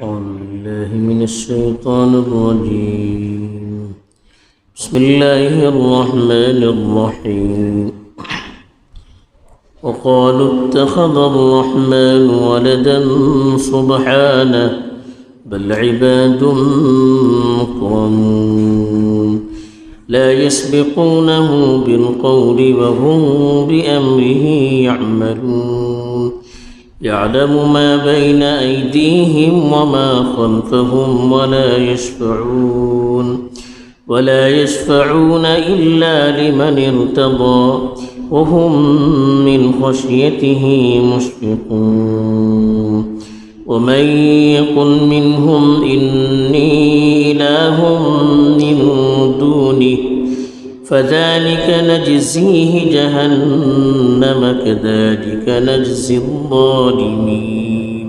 أعوذ بالله من الشيطان الرجيم. بسم الله الرحمن الرحيم. وقالوا اتخذ الرحمن ولدا سبحانه بل عباد مكرمون لا يسبقونه بالقول وهم بأمره يعملون يعلم ما بين أيديهم وما خلفهم ولا يشفعون إلا لمن ارتضى وهم من خشيته مشفقون ومن يقل منهم إني إله من دونه فذلك نجزيه جهنم كذلك نجزي الظالمين.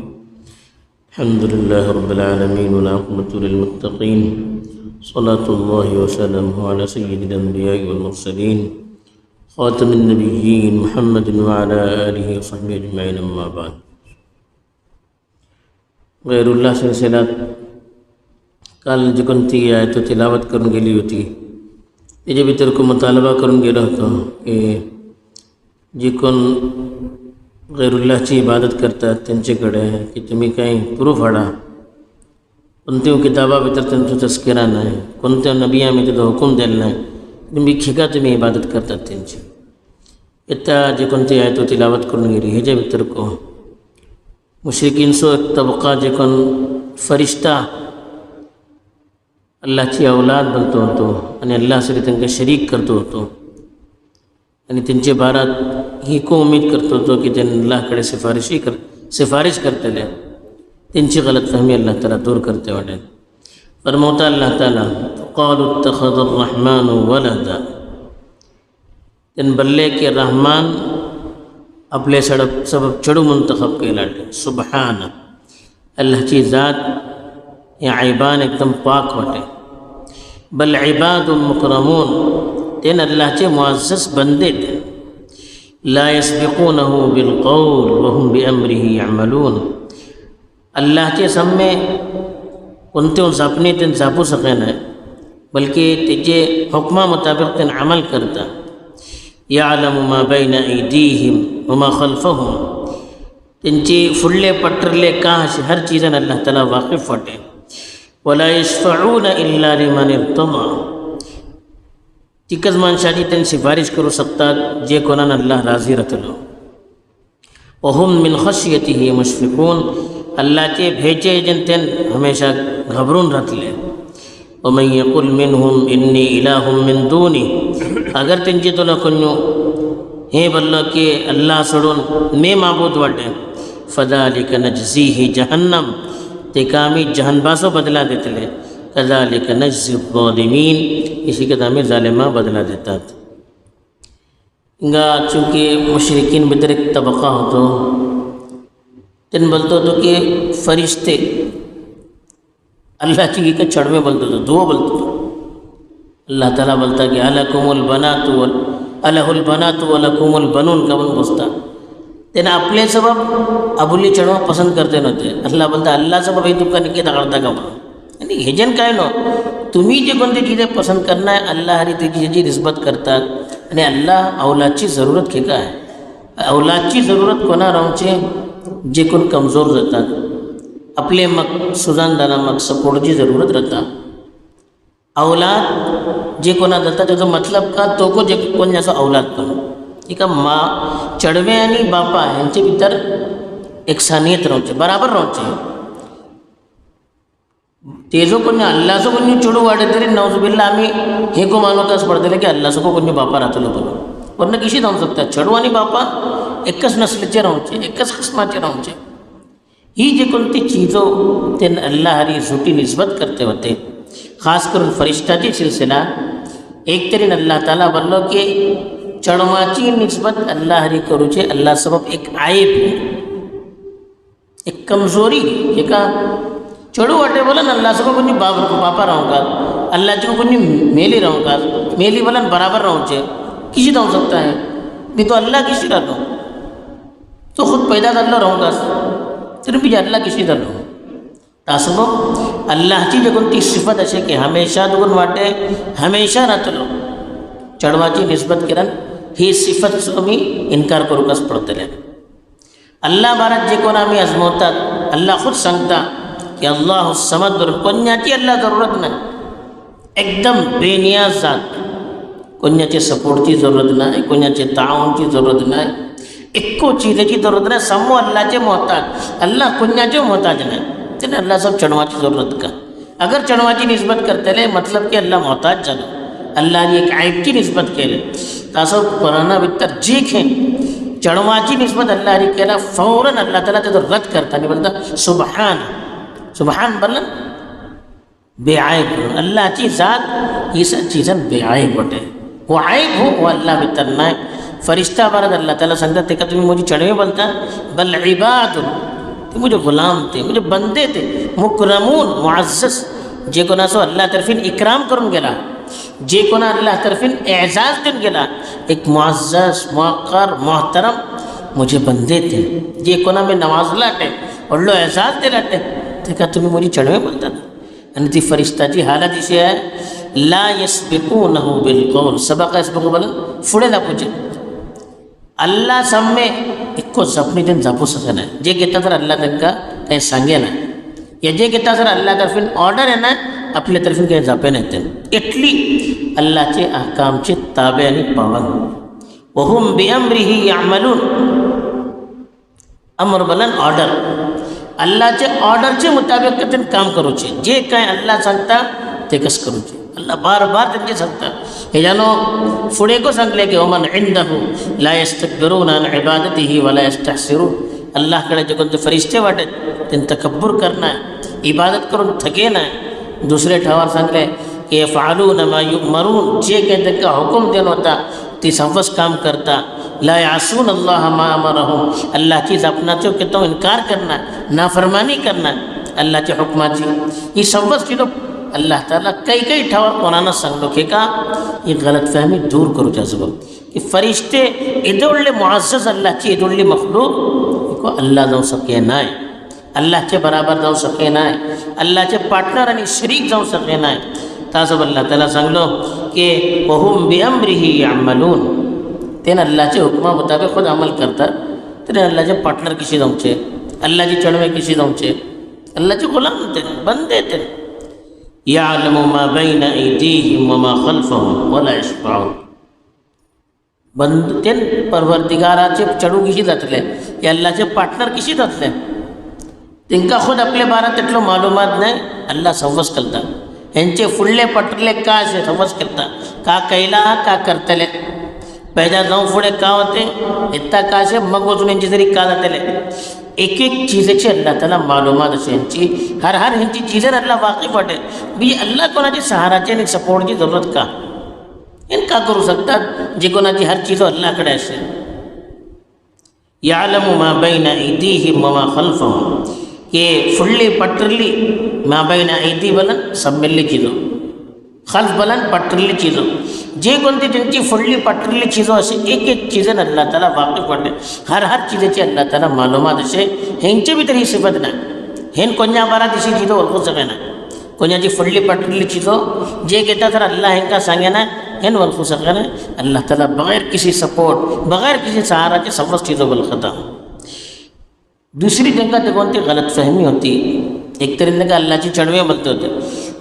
الحمد لله رب العالمين والعاقبة للمتقين صلاة الله وسلامه على سيد الأنبياء والمرسلين خاتم النبيين محمد وعلى آله وصحبه أجمعين. أما بعد. غیر اللہ سلسلات کل جکنتی آیت تلاوت کرن گلی ہوتی یہ بھی تیرے کو مطالبہ کرن گیا رہتا کہ جکن غیر اللہ چی عبادت کرتا تنچے کڑے ہیں کہ تمہیں کہیں پروف ہڑا کنتیوں کتابہ بتر تن تو تذکرہ نہ ہے کنتیوں نبیہ میں تو حکم دلنا ہے تمہیں کھگا تمہیں عبادت کرتا تنچے اتا جکنتی آیت تلاوت کرن گلی ہے جب تیرے کو مشرکین سو ایک طبقہ جکن فرشتہ اللہ چی اولاد بنتو ہوتو یعنی اللہ سے تن کے شریک کرتو ہوتو یعنی تنچے بارات ہی کو امید کرتو ہوتو کہ تن اللہ کڑے سفارش کرتے لے تنچی غلط فہمی اللہ تعالیٰ دور کرتے وڑے فرموتا اللہ تعالیٰ قالوا اتخذ الرحمن ولدا تن بلے کے رحمان اپنے سبب چڑو منتخب کے لاٹے سبحانہ اللہ چی ذات یا عیبان ایک دم پاک ہوتے بل عباد مکرمون تین اللہ چی معزز بندے دیں لا يسبقونه بالقول وهم بأمره يعملون اللہ چی سب میں انتوں زاپنی تین زاپو سکین ہے بلکہ تجھے حکمہ مطابق تین عمل کرتا یعلم ما بین ایدیہم وما خلفہم تنچی فلے پٹرلے کاش ہر چیزیں اللہ تعالیٰ واقف ہوتے ولا یشفعون الا لمن ارتضى تکز مانشاہ تن سفارش کرو سکتا جے کنان اللہ راضی رتلو وهم من خشیتہ مشفقون اللہ چے بھیجے جن تن ہمیشہ گھبرون رت لے ومن یقل منہم انی الہ من دونی اگر تنجی تو لکنو ہے بلّہ کہ اللہ سڑون میں معبود وٹے فذالک نجزیہ جہنم تکامی جہن باسو بدلا دیتے لے کذالک نجزی الظالمین اسی کے دامی ظالمہ بدلا دیتا تھا انگا چونکہ مشرکین بدر ایک طبقہ ہوتو تن بلتو تو کہ فرشتے اللہ چکی کا چڑھوے بلتو تو دو بلتو تو اللہ تعالیٰ بلتا کہ الکم البنات الہ البنات ولکم البنون کا بن بستا تینا اپنے سبب ابولی چڑھوا پسند کرتے نوتے اللہ بلتا اللہ سبب ہی تم کا نکی داغرتا کا بنا یعنی ہجن کا ہے نو تمہیں جو کون چیزیں پسند کرنا ہے اللہ ہری تیجی جی نسبت کرتا یعنی اللہ اولاد چی ضرورت کھیکا ہے اولاد چی ضرورت کونا رہنچے جے کن کمزور رہتا اپنے سوزان دانا سپورٹ جی ضرورت رہتا اولاد جے کونا دلتا جو مطلب کا تو کو جے کون جیسا اولاد کرو ٹھیک ہے ماں چڑھوے یعنی باپا ہے انچے بھیتر ایکسانیت رہنچے برابر رہنچے تیزو کنیا اللہ سے کنیا چڑھو واڑے تیرے نعوذ باللہ ہمیں ہی کو مانو کاس پڑھ دے لے کہ اللہ سے کو کنیا باپا رہتا لو بلو ورنہ کسی دھون سکتا ہے چڑھوانی باپا ایکس نسل چے رہنچے ایکس قسمہ چے رہنچے ہی جے کنتی چیزوں تین اللہ ہری جھوٹی نسبت کرتے ہوتے خاص کر فرشتہ جی سلسلہ ایک ترین اللہ تعالیٰ بلو کہ چڑھواچی نسبت اللہ ہری کرو چھے اللہ سبب ایک عائب ہے ایک کمزوری ہے یہ کہا چڑھو واٹے بولن اللہ سبب کنی باپا رہوں گا اللہ جی کو کنی میلی رہوں گا میلی بولن برابر رہوں چھے کسی تو ہو سکتا ہے بھی تو اللہ کسی رہ لو تو خود پیدا کر لو رہوں گا صرف بھی اللہ کسی رہ لو तासबो अल्लाहची जी कोणती सिफत असे की हमेशा दुगून वाटे हमेशा राहतलो चढवाची निस्बत केल्यान ही सिफत आमी इन्कार करूकच पडटले. अल्लाह बारात जे कोण आमी अजमवतात अल्लाह खुद सांगता की अल्लाहु समद धरून कोण्याची अल्लाह जरूरत नाही, एकदम बेनियाज जात, कोण्याचे सपोर्टची जरूरत नाही, कोण्याचे ताऊनची जरूरत नाही, एक्को चीजेची जरूरत नाही, समो अल्लाहचे मोहताज, अल्लाह कोण्याचे मोहताज नाही. तेने अल्लाह सब चढ़वाची जरूरत का अगर चढ़वाची निस्बत करतले मतलब की अल्लाह मोहताज झालो, अल्लाहने एक आयबची निस्बत केली. तसं पुराणा भितर जे खे चढ़वाची निस्बत अल्लाहने केला फौरन अल्लाह ताला त्याचं रद्द करताना बोलता सुबहान सुबहान बोलन बेआयब. अल्लाहची जात ही सब चीज़न बेआयब होते, वो आयब हो वो अल्लाह भितर नाही. फरिश्ता बारात अल्लाह ताला सांगतात ते का तुम्ही मुझे चढ़वे बोलता बल इबाद ते मुझे गुलाम थे, मुझे बंदे थे, मुकरमून मुअज़्ज़ज़ जे कोणाचो अल्लाह तर्फीन इकराम करून गेला, जे कोणा अल्लाह तर्फीन एजाज देऊन गेला, एक मुअज़्ज़ज़ मुअक्कर मोहतरम मुझे बंदे थे, जे कोणा मी नमाज लाटे व्हडलो एजाज दे लाटे ते का तुम्ही मुझे चढवे बोलतात. आणि ती फरिश्ताची हालत अशी आहे ला यस्बिकूनहु बिलकौल सबक यस्बिकू बोलन पुढे दाखवचे अल्लाह सामने इक्को जपणी त्यांनी जापू शकत नाही. जे घेता तर अल्लाह त्यांना काही सांगे ना या जे घेता तर अल्लाह तर्फीन ऑर्डर आहे ना आपल्या तर्फीन काही जापे नाही त्यांनी इतली अल्लाहचे अहकामचे ताबे आणि पावन वहुम बिअम्रिही यामलून अमर बलन ऑर्डर अल्लाहचे ऑर्डरचे मुताबिक त्यांनी काम करूचे, जे काय अल्लाह सांगता ते कस करूचे. अल्लाह बार बार त्यांचे सांगता हे जानो पुढे को सांगले की ओमन इंदहु ला यस्तकबिरून अन इबादतिही वला यस्तहसिरून. अल्लाहकडे जे कोणते फरिश्ते वाटेत त्यांनी तकब्बुर करणार इबादत करून थके नाही. दुसरे ठावार सांगले की यफअलून मा युमरून जे काही त्यांना हुकुम देऊन होता ती सर्वच काम करता. ला यासून अल्लाह मा अमरहुम अल्लाहची जपनाचो की तो इनकार करना नाफरमानी करना अल्लाहच्या हुकमाची ही सर्वच किलो अल्लाह ताला काही ठावार कोणानं सांगलो की का ही गलतफहमी दूर करूच्या सबब की फरिश्ते इदोडले मुअज़्ज़ज़ अल्लाहची इदोडली मखलूक को अल्लाह जाऊ सके नाही, अल्लाहचे बराबर जाऊ सके नाही, अल्लाहचे पार्टनर आणि शरीक जाऊ सके नाही. तासब अल्लाह ताला सांगलो की वहुम बिअम्रिही यामलून तेन अल्लाहचे हुक्मा मुताबिक खुद अमल करतात. तेने अल्लाहचे पार्टनर किसी जाऊचे, अल्लाहची चढ़वे किसी जाऊचे, अल्लाहचे गुलाम ते बंदे ते याअलमु मा बैन ऐदीहिम व मा खल्फहुम वला यशफऊन. बंद तेन परवरदिगाराचे चढू किशी जातले हे अल्लाहचे पार्टनर किशी जातले तेंका खुद आपले बारात तितलो मालूमात नाही. अल्लाह संवस करता ह्यांचे फुडले पटले का असे संवस करता का कैला का करतले पैदा जाऊन पुढे का होते इत्ता का असे मग वचून यांची तरी का जातले एक एक चीजेची अल्लाह ताला मालूमात असे यांची हर ह्यांची चीजें अल्लाह वाकिफ वाटे. म्हणजे अल्लाह कोणाची सहाराची आणि सपोर्टची जरूरत का इन का करू शकतात जे कोणाची हर चीज अल्लाहकडे असेल. याअलमु मा बैन ऐदीहिम व मा खल्फहुम ये फुल्ली पटरली मा बैन ऐदी बलन सब मिलली चीज़ों खल्फ बलन पटरली चीज़ों जे कोणती त्यांची फुल्ली पटरली चीज़ों असे एक एक चीज़ें अल्लाह ताला वाकिफ वाटे. हर चीजेची अल्लाह ताला मालूमात असे ह्यांची भी तरी सिफत नाही. हेन कोण्या बारात अशी चीज़ों ओळखू सके ना कोण्याची फुडली पटरली चीज़ों जे घेता तर अल्लाह ह्यांका सांगे ना हेन ओळखू सके ना. अल्लाह ताला बगैर किसी सपोर्ट बगैर किसी सहाराचे सर्वच चीज़ों ओळखता. दूसरी जगह ते कोणती गलतफहमी होती एक तरीने का अल्लाहची चढ़वे बोलते होते.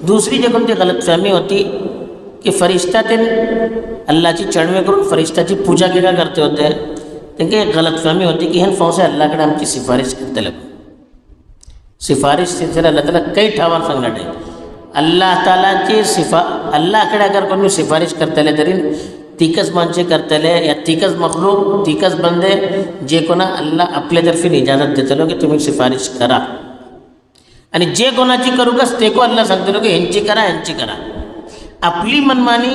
दूसरी जगह कोणती गलतफहमी होती कि फरिश्ता ते अल्लाहची चढ़वे करून फरिश्ताची पूजा केला करते होते. त्यांना एक गलतफहमी होती की हेन फौसे अल्लाहकडे आमची सिफारिश करतले. सिफारिश तिथे अल्लाह ताला काही ठावार सांगणार आहे अल्लाह तालाची अल्लाहकडे अगर कोणी सिफारिश करतले तरी तीकच माणसे करतले या तीकच मखलूक तीकच बंदे जे कोणा अल्लाह आपल्या तर्फे इजाजत देतलो की तुम्ही सिफारिश करा आणि जे कोणाची करू कस ते को अल्लाह सांगतलो की ह्यांची करा ह्यांची करा. आपली मनमानी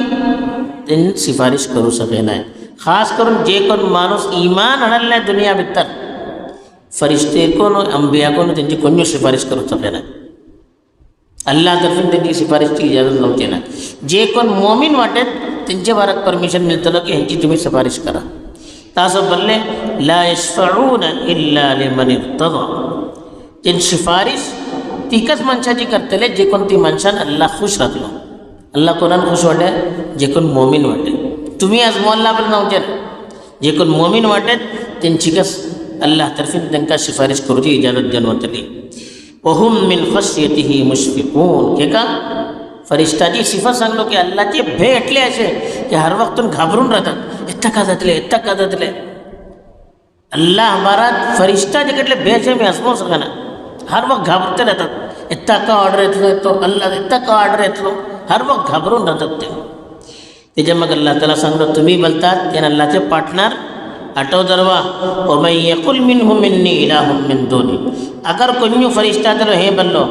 त्यांनी सिफारिश करू सके नाही. खास करून जे कोण माणूस ईमान आणल नाही दुनिया भितर फरिश्ते कोण अंबिया कोण त्यांची कोणी सिफारिश करू सके नाही. अल्लाह तर्फे त्यांची सिफारिशची इजाजत नव्हती ना. जे कोण मोमीन वाटेत त्यांच्या बारात परमिशन मिळतलं की ह्यांची तुम्ही सिफारिश करा. तासं बोलले ला यशफऊन इल्ला लिमन इर्तदा. त्यांची सिफारिश तीकच मनशाची करतले जे कोण ती मनशान अल्लाह खुश राखलो. अल्लाह कोणान खुश वाटे? जे कोण मोमीन वाटे. तुम्ही आज मोल्ला पण नव्हते जे कोण मोमीन वाटेत त्यांचीकच अल्लाह तर्फे तांकां शिफारिश करूची इजाजत जन्मतली. वहुम मिन खश्यतिही मुश्फिकून. हे का फरिश्ताची सिफत सांगलो की अल्लाहचे भय एटले असे की हर वक्तून घाबरून राहतात. इत्ता का जातले अल्लाह हमारा फरिश्ता जिकडले भय असे मी असमो सगळ्यांना हर वक्त घाबरते राहतात. इत्ता का ऑर्डर येतो अल्लाह इत्ता का ऑर्डर येतो हर वक्त घाबरून राहतात ते. त्याच्या मग अल्लाह त्याला सांगलो तुम्ही बोलतात ते अल्लाहचे पार्टनर आठव दरवा वमन यकुल मिनहुम मिन्नी इलाहुम मिन दूनी. अगर कोणी फरिश्ता तर हे बोललो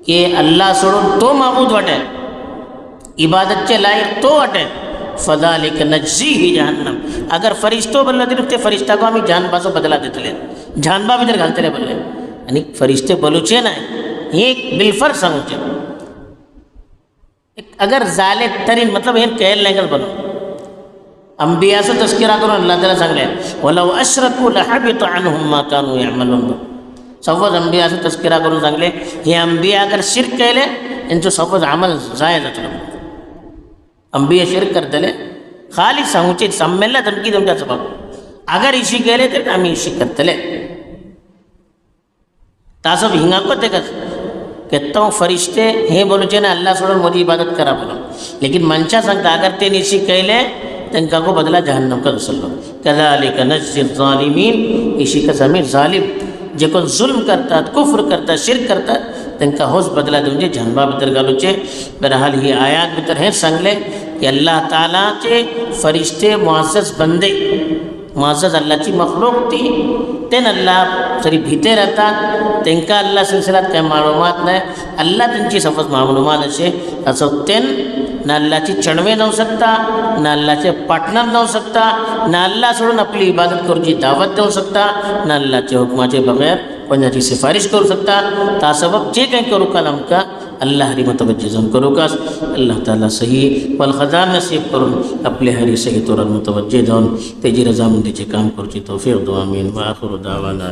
की अल्लाह सोडून तो माबूद वाटे इबादतचे लायक तो वाटे फदालिक नज्जीही जहन्नम. अगर फरिश्तो बोलला तरी ते फरिश्ता को आम्ही जानबाचो बदला देतले जानबा भितर घालतले बोलले. आणि फरिश्ते बोलूचे नाही हे एक बिलफर सांगूचे. अगर जाले तरी मतलब हे कहल नाही का बोलो अंबियाचा तस्किरा करून अल्लाह त्याला सांगले वलव अशरकू लहबित अनहुम मा कानू यअमलून. सव्वज अंबियाचा तस्किरा करून सांगले हे अंबिया अगर शिर्क केले यांचं सव्वज अमल जाय जातलो. अंबिया शिर्क करतले खाली सांगूचे सम्मेलला धमकी तुमच्या सबब अगर इशी केले तर आम्ही इशी करतले. तासब हिंगाको ते कस कहता हूँ फरिश्ते हे बोलूचे ना अल्लाह सोडून मोदी इबादत करा बोलो. लेकिन मनशा सांगता अगर ते निशी केले त्यांका को बदला जहन्नम का रसलो. कज़ालिक नज्ज़िल ज़ालिमीन. इशी का जमीर जालिम जे कोण जुल्म करतात कुफ्र करतात शिर्क करतात त्यांका होच बदला देऊन जहन्मा भितर घालूचे. बहरहाल ही आयात भितर हेच सांगले की अल्लाह तालाचे फरिश्ते मुअज़्ज़ज़ बंदे मुअज़्ज़ज़ अल्लाहची मखलूक ती तेन अल्लाह सरी भिते राहतात. त्यांका अल्लाह सिलसिलात काही मालूमात नाही. अल्लाह त्यांची सफज मालूमात असे असं तेन ना अल्लाहची चणवे जाऊ शकता ना अल्लाहचे पार्टनर जाऊ शकता ना अल्लाह सोडून आपली इबादत करूची दावत देऊ शकता ना अल्लाहच्या हुकमाचे बगैर कोणाची सिफारिश करू शकता. ता सबब जे काही करू का आमका अल्लाह हरी मुतवज्जे जाऊन करू का अल्लाह ताला सही वल खजा नसीब करून आपले हरी सही तोरात मुतवज्जे जाऊन तेजी रजामंदीचे काम करूची तौफीक दो. आमीन. व आखिर दावाना